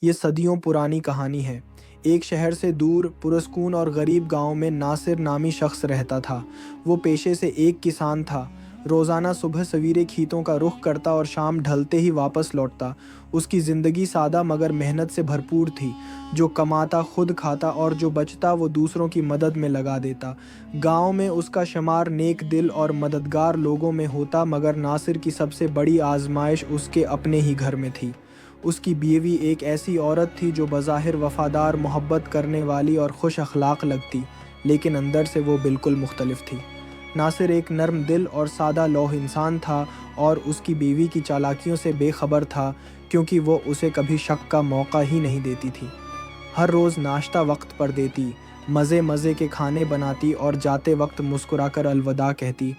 یہ صدیوں پرانی کہانی ہے۔ ایک شہر سے دور پرسکون اور غریب گاؤں میں ناصر نامی شخص رہتا تھا۔ وہ پیشے سے ایک کسان تھا۔ روزانہ صبح سویرے کھیتوں کا رخ کرتا اور شام ڈھلتے ہی واپس لوٹتا۔ اس کی زندگی سادہ مگر محنت سے بھرپور تھی۔ جو کماتا خود کھاتا اور جو بچتا وہ دوسروں کی مدد میں لگا دیتا۔ گاؤں میں اس کا شمار نیک دل اور مددگار لوگوں میں ہوتا، مگر ناصر کی سب سے بڑی آزمائش اس کے اپنے ہی گھر میں تھی۔ اس کی بیوی ایک ایسی عورت تھی جو بظاہر وفادار، محبت کرنے والی اور خوش اخلاق لگتی، لیکن اندر سے وہ بالکل مختلف تھی۔ ناصر ایک نرم دل اور سادہ لوح انسان تھا اور اس کی بیوی کی چالاکیوں سے بے خبر تھا، کیونکہ وہ اسے کبھی شک کا موقع ہی نہیں دیتی تھی۔ ہر روز ناشتہ وقت پر دیتی، مزے مزے کے کھانے بناتی اور جاتے وقت مسکرا کر الوداع کہتی،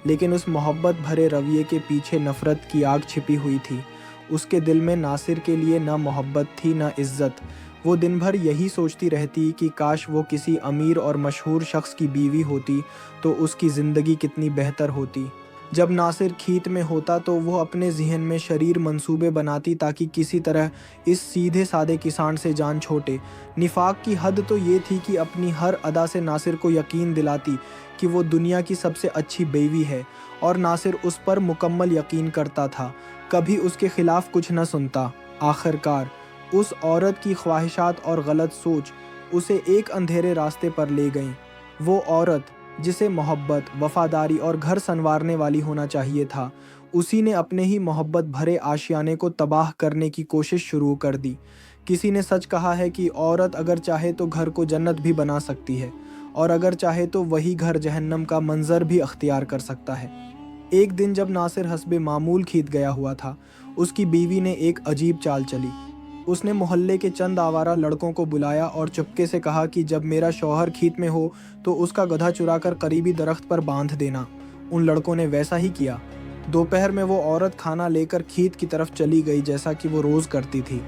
لیکن اس محبت بھرے رویے کے پیچھے نفرت کی آگ چھپی ہوئی تھی۔ اس کے دل میں ناصر کے لیے نہ محبت تھی نہ عزت۔ وہ دن بھر یہی سوچتی رہتی کہ کاش وہ کسی امیر اور مشہور شخص کی بیوی ہوتی تو اس کی زندگی کتنی بہتر ہوتی۔ جب ناصر کھیت میں ہوتا تو وہ اپنے ذہن میں شریر منصوبے بناتی تاکہ کسی طرح اس سیدھے سادے کسان سے جان چھوٹے۔ نفاق کی حد تو یہ تھی کہ اپنی ہر ادا سے ناصر کو یقین دلاتی کہ وہ دنیا کی سب سے اچھی بیوی ہے، اور ناصر اس پر مکمل یقین کرتا تھا، کبھی اس کے خلاف کچھ نہ سنتا۔ آخرکار اس عورت کی خواہشات اور غلط سوچ اسے ایک اندھیرے راستے پر لے گئیں۔ وہ عورت جسے محبت، وفاداری اور گھر سنوارنے والی ہونا چاہیے تھا، اسی نے اپنے ہی محبت بھرے آشیانے کو تباہ کرنے کی کوشش شروع کر دی۔ کسی نے سچ کہا ہے کہ عورت اگر چاہے تو گھر کو جنت بھی بنا سکتی ہے، اور اگر چاہے تو وہی گھر جہنم کا منظر بھی اختیار کر سکتا ہے۔ ایک دن جب ناصر حسب معمول کھیت گیا ہوا تھا، اس کی بیوی نے ایک عجیب چال چلی۔ اس نے محلے کے چند آوارہ لڑکوں کو بلایا اور چپکے سے کہا کہ جب میرا شوہر کھیت میں ہو تو اس کا گدھا چرا کر قریبی درخت پر باندھ دینا۔ ان لڑکوں نے ویسا ہی کیا۔ دوپہر میں وہ عورت کھانا لے کر کھیت کی طرف چلی گئی جیسا کہ وہ روز کرتی تھی۔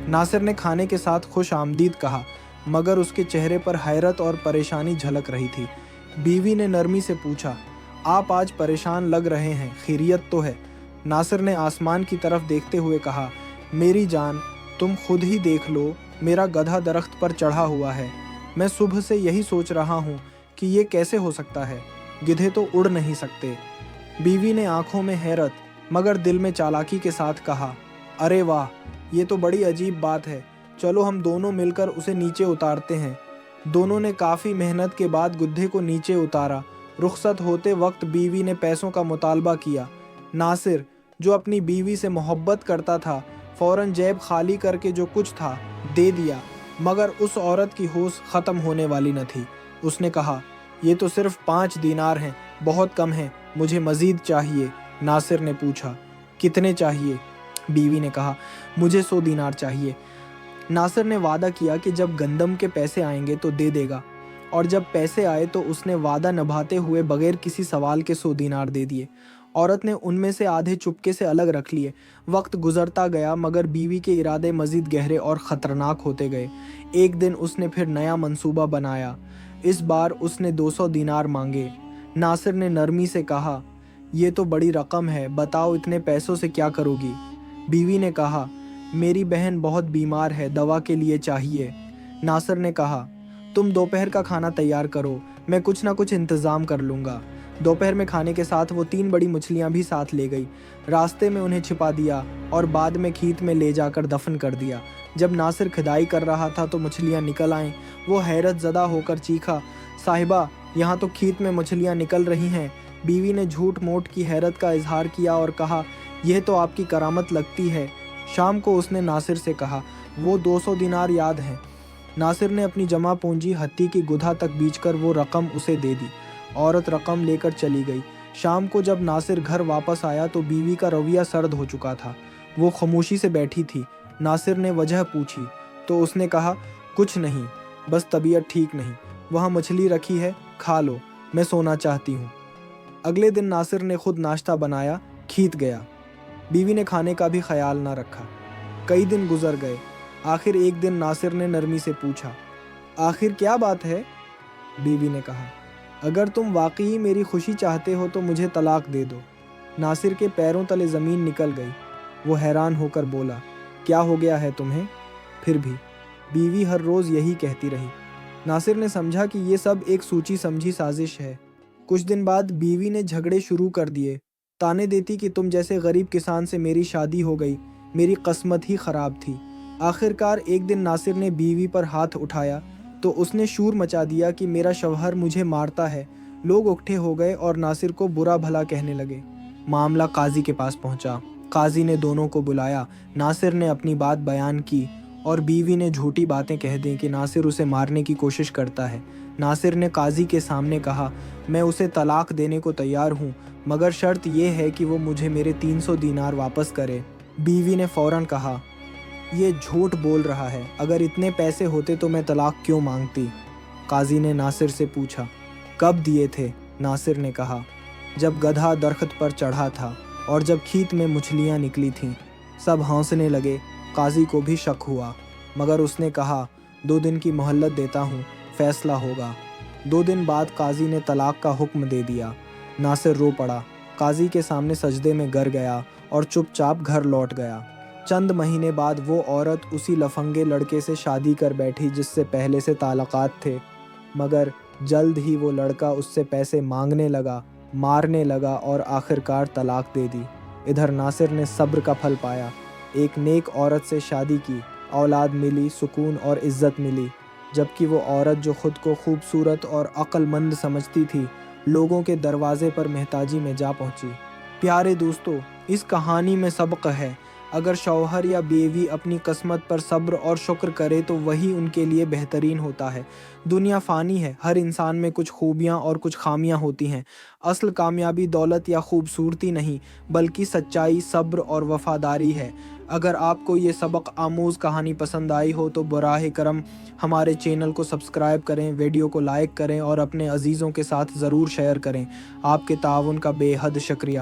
ناصر نے کھانے کے ساتھ خوش آمدید کہا، مگر اس کے چہرے پر حیرت اور پریشانی جھلک رہی تھی۔ بیوی نے نرمی سے پوچھا، آپ آج پریشان لگ رہے ہیں، خیریت تو ہے؟ ناصر نے آسمان کی طرف دیکھتے ہوئے کہا، میری جان، تم خود ہی دیکھ لو، میرا گدھا درخت پر چڑھا ہوا ہے۔ میں صبح سے یہی سوچ رہا ہوں کہ یہ کیسے ہو سکتا ہے، گدھے تو اڑ نہیں سکتے۔ بیوی نے آنکھوں میں حیرت مگر دل میں چالاکی کے ساتھ کہا، ارے واہ، یہ تو بڑی عجیب بات ہے، چلو ہم دونوں مل کر اسے نیچے اتارتے ہیں۔ دونوں نے کافی محنت کے بعد گدھے کو نیچے اتارا۔ رخصت ہوتے وقت بیوی نے پیسوں کا مطالبہ کیا۔ ناصر، جو اپنی بیوی سے محبت کرتا تھا، فوراً جیب خالی کر کے جو کچھ تھا دے دیا، مگر اس عورت کی ہوش ختم ہونے والی نہ تھی۔ اس نے کہا، یہ تو صرف 5 دینار ہیں، بہت کم ہیں، مجھے مزید چاہیے۔ ناصر نے پوچھا، کتنے چاہیے؟ بیوی نے کہا، مجھے 100 دینار چاہیے۔ ناصر نے وعدہ کیا کہ جب گندم کے پیسے آئیں گے تو دے دے گا، اور جب پیسے آئے تو اس نے وعدہ نبھاتے ہوئے بغیر کسی سوال کے 100 دینار دے دیے۔ عورت نے ان میں سے آدھے چپکے سے الگ رکھ لیے۔ وقت گزرتا گیا مگر بیوی کے ارادے مزید گہرے اور خطرناک ہوتے گئے۔ ایک دن اس نے پھر نیا منصوبہ بنایا۔ اس بار اس نے 200 دینار مانگے۔ ناصر نے نرمی سے کہا، یہ تو بڑی رقم ہے، بتاؤ اتنے پیسوں سے کیا کرو گی؟ بیوی نے کہا، میری بہن بہت بیمار ہے، دوا کے لیے چاہیے۔ ناصر نے کہا، تم دوپہر کا کھانا تیار کرو، میں کچھ نہ کچھ انتظام کر لوں گا۔ دوپہر میں کھانے کے ساتھ وہ 3 بڑی مچھلیاں بھی ساتھ لے گئی۔ راستے میں انہیں چھپا دیا اور بعد میں کھیت میں لے جا کر دفن کر دیا۔ جب ناصر کھدائی کر رہا تھا تو مچھلیاں نکل آئیں۔ وہ حیرت زدہ ہو کر چیخا، صاحبہ، یہاں تو کھیت میں مچھلیاں نکل رہی ہیں۔ بیوی نے جھوٹ موٹ کی حیرت کا اظہار کیا اور کہا، یہ تو آپ کی کرامت لگتی ہے۔ شام کو اس نے ناصر سے کہا، وہ 200 دینار یاد ہیں؟ ناصر نے اپنی جمع پونجی ہتھی کی گدھا تک بیچ کر وہ رقم اسے دے دی۔ عورت رقم لے کر چلی گئی۔ شام کو جب ناصر گھر واپس آیا تو بیوی کا رویہ سرد ہو چکا تھا۔ وہ خاموشی سے بیٹھی تھی۔ ناصر نے وجہ پوچھی تو اس نے کہا، کچھ نہیں، بس طبیعت ٹھیک نہیں۔ وہاں مچھلی رکھی ہے، کھا لو، میں سونا چاہتی ہوں۔ اگلے دن ناصر نے خود ناشتہ بنایا، کھیت گیا۔ بیوی نے کھانے کا بھی خیال نہ رکھا۔ کئی دن گزر گئے۔ آخر ایک دن ناصر نے نرمی سے پوچھا، آخر کیا بات ہے؟ بیوی نے کہا، اگر تم واقعی میری خوشی چاہتے ہو تو مجھے طلاق دے دو۔ ناصر کے پیروں تلے زمین نکل گئی۔ وہ حیران ہو کر بولا، کیا ہو گیا ہے تمہیں؟ پھر بھی بیوی ہر روز یہی کہتی رہی۔ ناصر نے سمجھا کہ یہ سب ایک سوچی سمجھی سازش ہے۔ کچھ دن بعد بیوی نے جھگڑے شروع کر دیے، تانے دیتی کہ تم جیسے غریب کسان سے میری شادی ہو گئی، میری قسمت ہی خراب تھی۔ آخرکار ایک دن ناصر نے بیوی پر ہاتھ اٹھایا تو اس نے شور مچا دیا کہ میرا شوہر مجھے مارتا ہے۔ لوگ اکٹھے ہو گئے اور ناصر کو برا بھلا کہنے لگے۔ معاملہ قاضی کے پاس پہنچا۔ قاضی نے دونوں کو بلایا۔ ناصر نے اپنی بات بیان کی اور بیوی نے جھوٹی باتیں کہہ دیں کہ ناصر اسے مارنے کی کوشش کرتا ہے۔ ناصر نے قاضی کے سامنے کہا، میں اسے طلاق دینے کو تیار ہوں، مگر شرط یہ ہے کہ وہ مجھے میرے 300 دینار واپس کرے۔ بیوی نے فوراً کہا، یہ جھوٹ بول رہا ہے، اگر اتنے پیسے ہوتے تو میں طلاق کیوں مانگتی؟ قاضی نے ناصر سے پوچھا، کب دیے تھے؟ ناصر نے کہا، جب گدھا درخت پر چڑھا تھا اور جب کھیت میں مچھلیاں نکلی تھیں۔ سب ہنسنے لگے۔ قاضی کو بھی شک ہوا، مگر اس نے کہا، 2 دن کی مہلت دیتا ہوں، فیصلہ ہوگا۔ 2 دن بعد قاضی نے طلاق کا حکم دے دیا۔ ناصر رو پڑا، قاضی کے سامنے سجدے میں گر گیا اور چپ چاپ گھر لوٹ گیا۔ چند مہینے بعد وہ عورت اسی لفنگے لڑکے سے شادی کر بیٹھی جس سے پہلے سے تعلقات تھے، مگر جلد ہی وہ لڑکا اس سے پیسے مانگنے لگا، مارنے لگا اور آخرکار طلاق دے دی۔ ادھر ناصر نے صبر کا پھل پایا، ایک نیک عورت سے شادی کی، اولاد ملی، سکون اور عزت ملی، جبکہ وہ عورت جو خود کو خوبصورت اور عقل مند سمجھتی تھی، لوگوں کے دروازے پر محتاجی میں جا پہنچی۔ پیارے دوستو، اس کہانی میں سبق ہے، اگر شوہر یا بیوی اپنی قسمت پر صبر اور شکر کرے تو وہی ان کے لیے بہترین ہوتا ہے۔ دنیا فانی ہے، ہر انسان میں کچھ خوبیاں اور کچھ خامیاں ہوتی ہیں۔ اصل کامیابی دولت یا خوبصورتی نہیں، بلکہ سچائی، صبر اور وفاداری ہے۔ اگر آپ کو یہ سبق آموز کہانی پسند آئی ہو تو براہ کرم ہمارے چینل کو سبسکرائب کریں، ویڈیو کو لائک کریں اور اپنے عزیزوں کے ساتھ ضرور شیئر کریں۔ آپ کے تعاون کا بے حد شکریہ۔